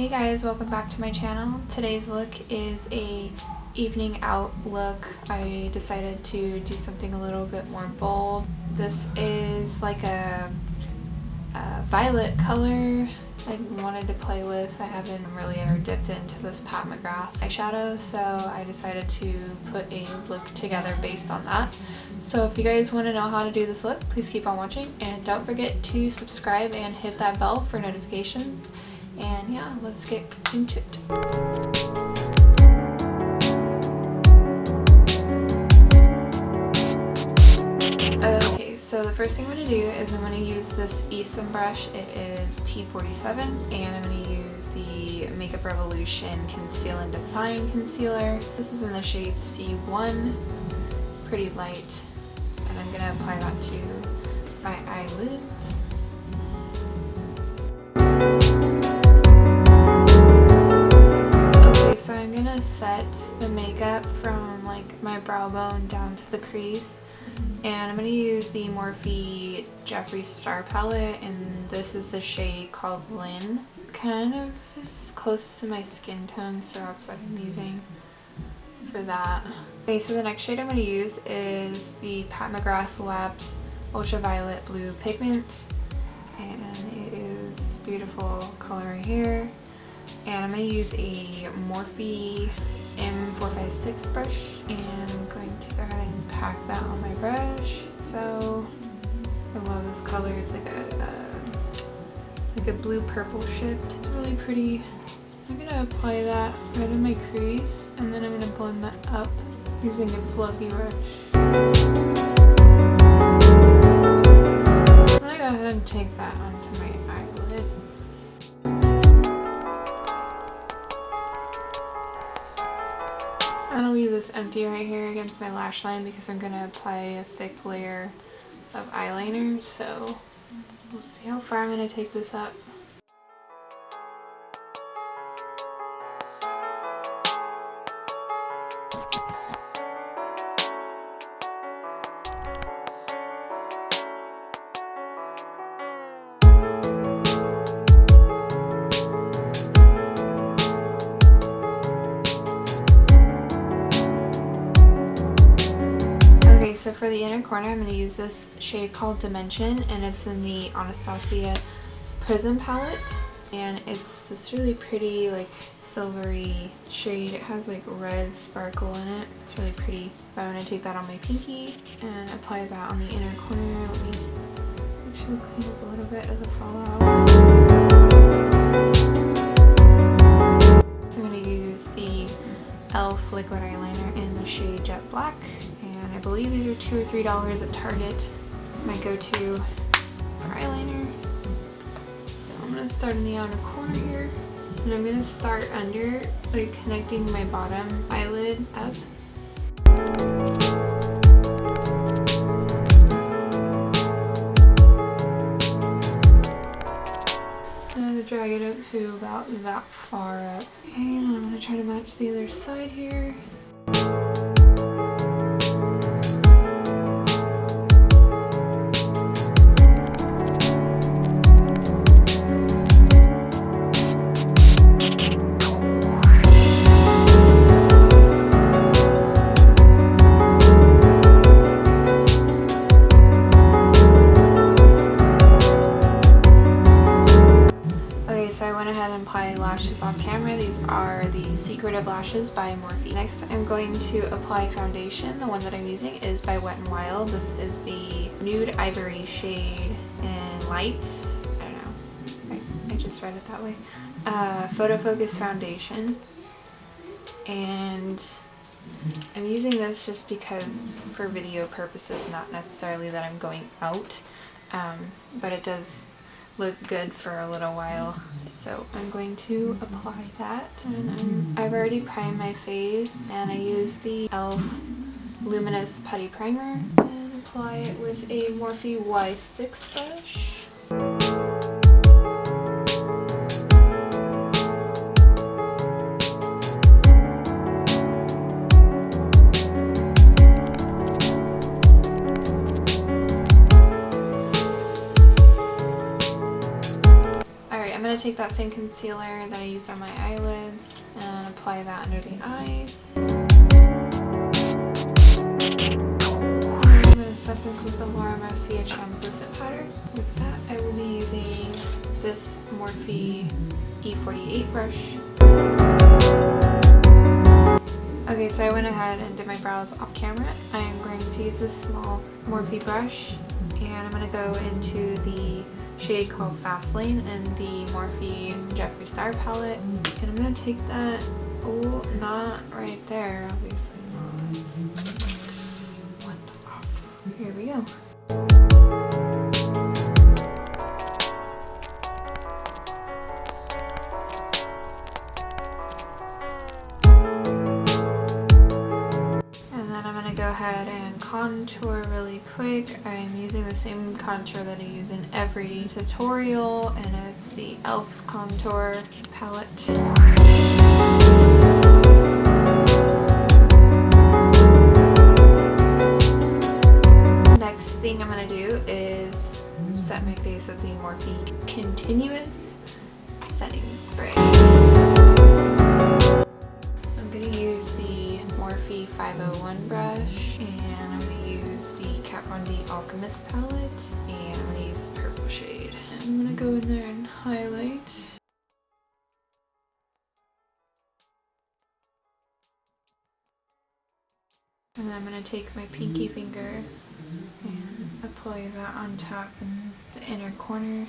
Hey guys, welcome back to my channel. Today's look is a evening out look. I decided to do something a little bit more bold. This is like a violet color I wanted to play with. I haven't really ever dipped into this Pat McGrath eyeshadow, so I decided to put a look together based on that. So if you guys want to know how to do this look, please keep on watching and don't forget to subscribe and hit that bell for notifications. And yeah, let's get into it. Okay, so the first thing I'm going to do is I'm going to use this Esom brush. It is T47, and I'm going to use the Makeup Revolution Conceal and Define Concealer. This is in the shade C1, pretty light, and I'm going to apply that to my eyelids. So I'm gonna set the makeup from like my brow bone down to the crease, and I'm gonna use the Morphe Jeffree Star palette, and this is the shade called Lynn. Kind of is close to my skin tone, so that's what I'm using for that. Okay, so the next shade I'm gonna use is the Pat McGrath Labs Ultraviolet Blue Pigment, and it is this beautiful color right here. And I'm going to use a Morphe M456 brush, and I'm going to go ahead and pack that on my brush. So I love this color. It's like a blue-purple shift. It's really pretty. I'm going to apply that right in my crease, and then I'm going to blend that up using a fluffy brush. I'm going to go ahead and take that onto my eyelid. I'm going to leave this empty right here against my lash line because I'm going to apply a thick layer of eyeliner, so we'll see how far I'm going to take this up. So for the inner corner, I'm going to use this shade called Dimension, and it's in the Anastasia Prism palette, and it's this really pretty like silvery shade. It has like red sparkle in it. It's really pretty. I'm going to take that on my pinky and apply that on the inner corner. Let me actually clean up a little bit of the fallout. So I'm going to use the e.l.f. liquid eyeliner in the shade Jet Black. I believe these are $2 or $3 at Target. My go-to for eyeliner. So I'm going to start in the outer corner here. And I'm going to start under, like connecting my bottom eyelid up. I'm going to drag it up to about that far up. Okay, and then I'm going to try to match the other side here. So I went ahead and applied lashes off camera. These are the Secretive Lashes by Morphe. Next, I'm going to apply foundation. The one that I'm using is by Wet n Wild. This is the Nude Ivory shade in Light. I don't know. I just read it that way. Photo Focus Foundation. And I'm using this just because for video purposes, not necessarily that I'm going out. But it does look good for a little while, so I'm going to apply that. And I've already primed my face, and I use the e.l.f. Luminous Putty Primer and apply it with a Morphe Y6 brush. take that same concealer that I used on my eyelids and apply that under the eyes. I'm going to set this with the Laura Mercier translucent powder. With that, I will be using this Morphe E48 brush. Okay, so I went ahead and did my brows off camera. I am going to use this small Morphe brush, and I'm going to go into the shade called Fast Lane in the Morphe Jeffree Star palette, and I'm going to take that, oh, not right there, obviously not. What the? Here we go. Go ahead and contour really quick. I'm using the same contour that I use in every tutorial, and it's the e.l.f. contour palette. Next thing I'm going to do is set my face with the Morphe Continuous Setting Spray. I'm going to use the Morphe 501 brush, and I'm going to use the Kat Von D Alchemist palette, and I'm going to use the purple shade. I'm going to go in there and highlight. And then I'm going to take my pinky finger and apply that on top in the inner corner.